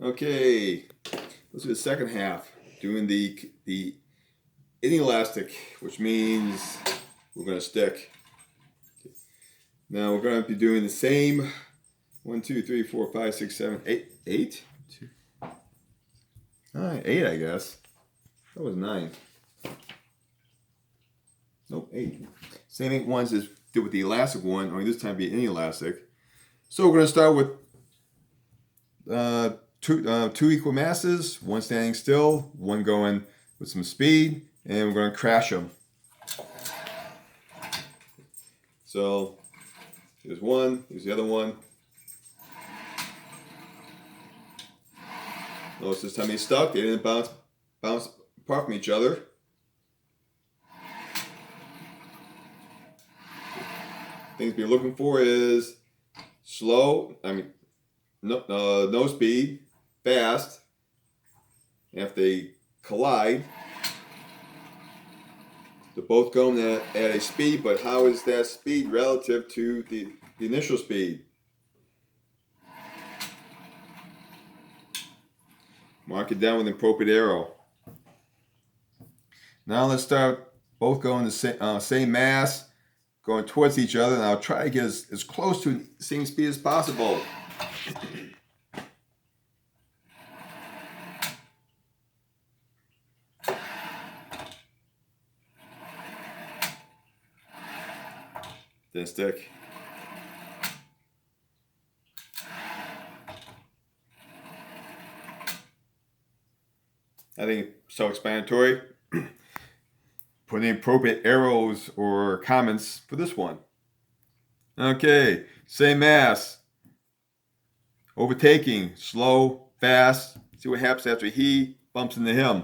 Okay, let's do the second half. Doing the InElastic, which means we're going to stick. Now we're going to be doing the same 1, 2, 3, 4, 5, 6, 7, 8, 8? 2. All right, 8, I guess. That was 9. Nope, 8. Same 8 ones as did with the elastic one, only this time be InElastic. So we're going to start with two equal masses, one standing still, one going with some speed, and we're going to crash them. So here's one, here's the other one. Notice this time they stuck, they didn't bounce apart from each other. Things to be looking for is no speed, fast. And if they collide, they're both going at a speed, but how is that speed relative to the initial speed? Mark it down with an appropriate arrow. Now let's start both going the same mass, going towards each other, and I'll try to get as close to the same speed as possible. Didn't stick. I think self-explanatory. Put in appropriate arrows or comments for this one. Okay, same mass. Overtaking, slow, fast. See what happens after he bumps into him.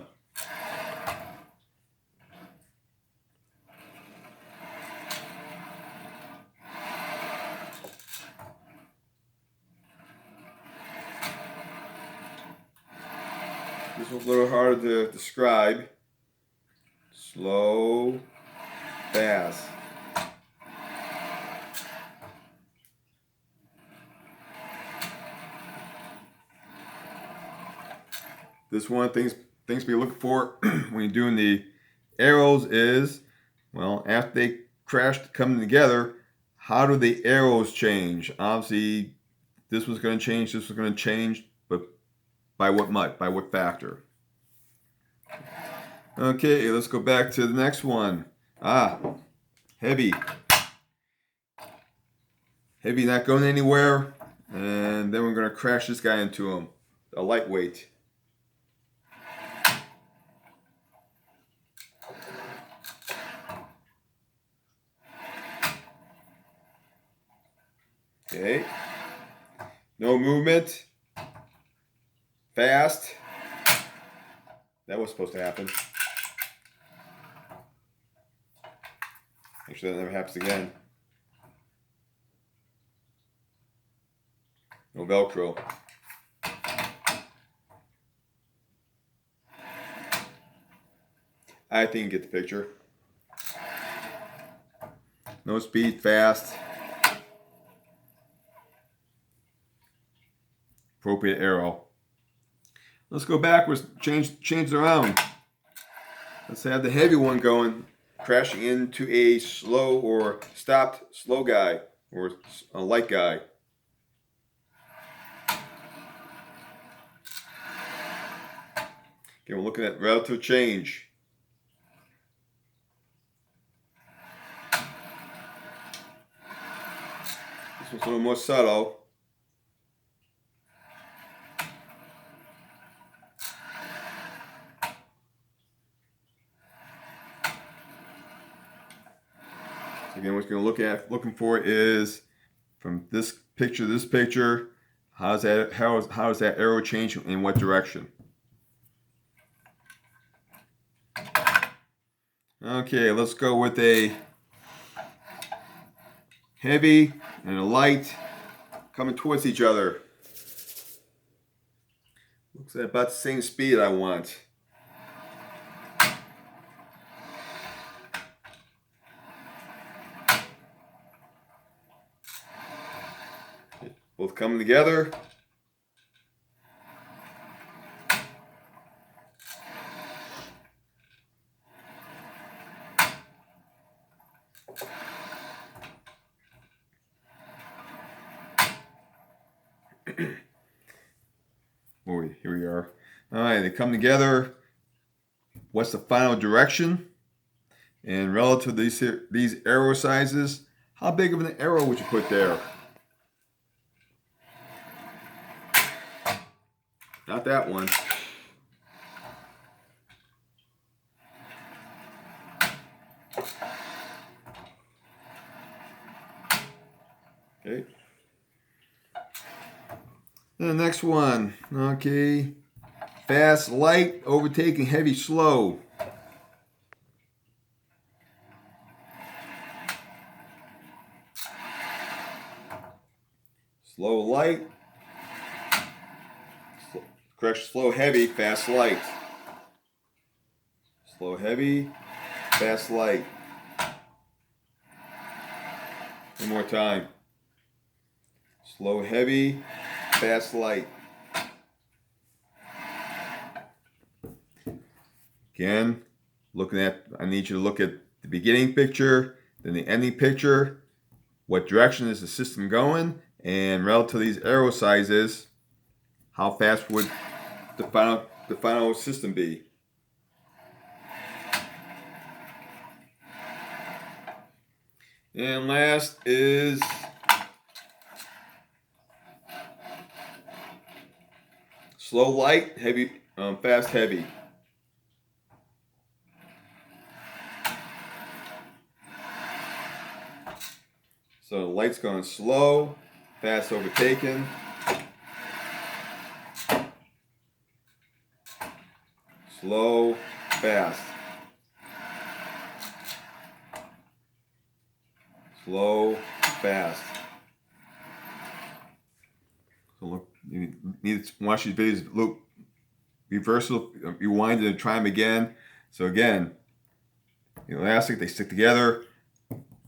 This one's a little harder to describe. Slow, fast. This one, things to be looking for when you're doing the arrows is, well, after they crash coming together, how do the arrows change? Obviously, this was going to change, this was going to change, but by what much? By what factor? Okay, let's go back to the next one. Heavy. Heavy not going anywhere, and then we're going to crash this guy into him. A lightweight. Okay. No movement. Fast. That was supposed to happen. Make sure that never happens again. No Velcro. I think you get the picture. No speed, fast. Appropriate arrow. Let's go backwards, change it around. Let's have the heavy one going, crashing into a slow or stopped slow guy or a light guy. Okay, we're looking at relative change. This one's a little more subtle. Again, what you're looking for is from this picture to this picture, how does that arrow change in what direction? Okay, let's go with a heavy and a light coming towards each other. Looks like about the same speed I want. Both coming together. Here we are. All right, they come together. What's the final direction? And relative to these arrow sizes, how big of an arrow would you put there? Not that one. Okay. And the next one. Okay. Fast, light, overtaking, heavy, slow. Slow, light. Correction, slow, heavy, fast, light. Slow, heavy, fast, light. One more time. Slow, heavy, fast, light. Again, I need you to look at the beginning picture, then the ending picture. What direction is the system going? And relative to these arrow sizes, how fast would the final system be? And last is slow, light, heavy, fast, heavy. So the light's going slow, fast, overtaken. Slow, fast. Slow, fast. So look, you need to watch these videos. Look, reversal, rewind it and try them again. So again, elastic, they stick together.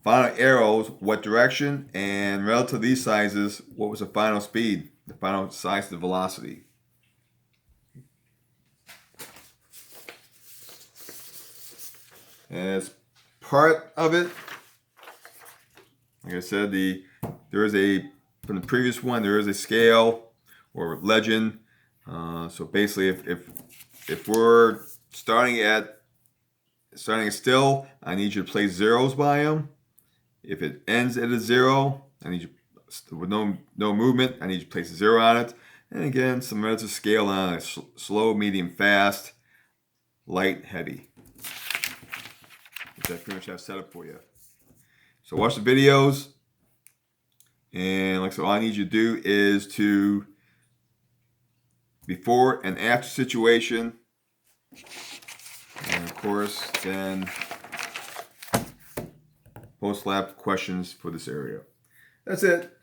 Final arrows, what direction, and relative to these sizes, what was the final speed, the final size of the velocity. As part of it, like I said, from the previous one, there is a scale or legend. So basically, if we're starting still, I need you to place zeros by them. If it ends at a 0, I need you with no movement. I need you to place a 0 on it. And again, some relative scale on it: slow, medium, fast, light, heavy. Which I pretty much have set up for you. So watch the videos, and like I said, all I need you to do is to before and after situation, and of course then post-lab questions for this area. That's it.